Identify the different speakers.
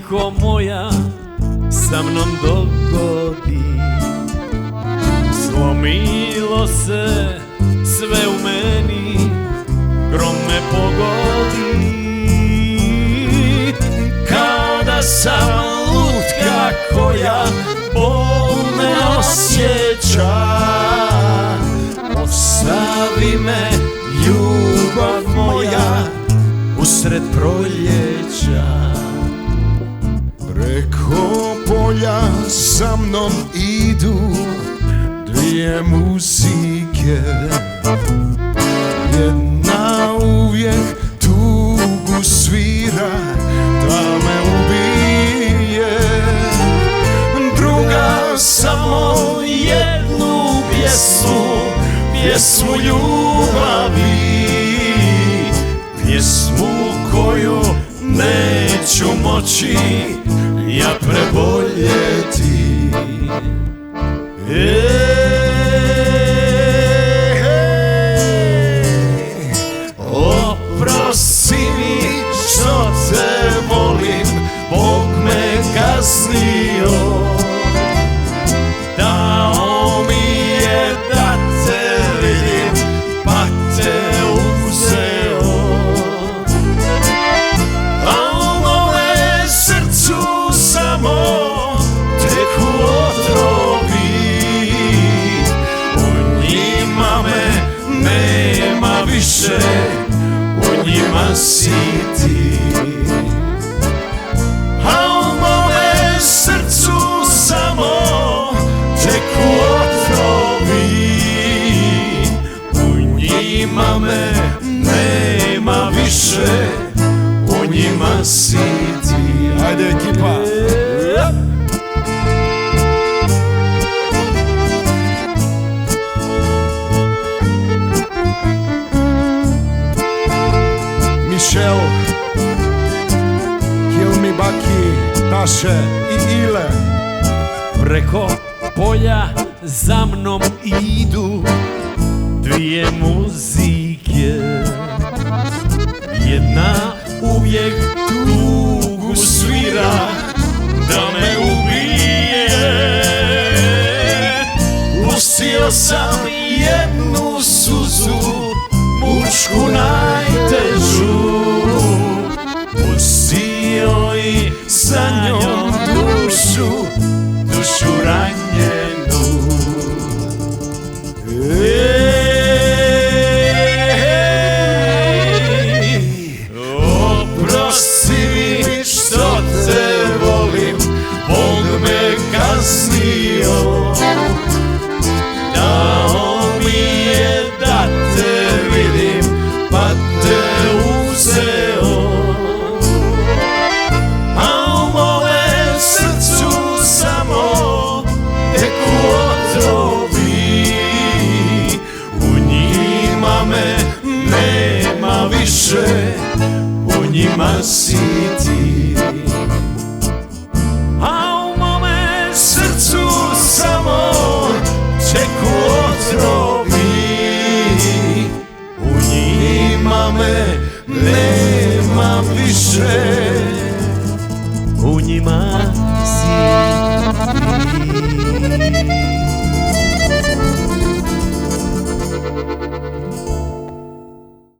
Speaker 1: majko moja sa mnom dogodi. Slomilo se sve u meni, grom me pogodi. Kao da sam lutka koja bol ne osjeća. Ostavi me, ljubav moja, usred proljeća.
Speaker 2: Preko polja sa mnom idu dvije muzike. Jedna uvijek tugu svira da me ubije.
Speaker 1: Druga samo jednu pjesmu ljubavi. Pjesmu koju neću moći ja preboljeti. Oprosti mi što te volim, Bog me kaznio. Dao mi je da te vidim, pa te uzeo. A u mome srcu samo teku otrovi. U njima me nema više, u njima si ti. A u mome srcu samo teku otrovi. U njima me nema više, u njima si ti.
Speaker 2: Ajde ekipa! Michel, Hilmi, Baki, Taše i Ile.
Speaker 1: Preko polja za mnom idu dvije muzike. Jedna uvijek tugu svira da me ubije. Pustio sam jednu suzu, mučku najtežu. Pustio i sa njom dušu ranjenu. Oprosti mi što te volim, Bog me kaznio. Dao mi je da te vidim, pa te uzeo. A u mome srcu samo teku otrovi. U njima me nema više, u njima si ti. A u mome srcu samo teku otrovi. U njima me nema više, u njima si ti.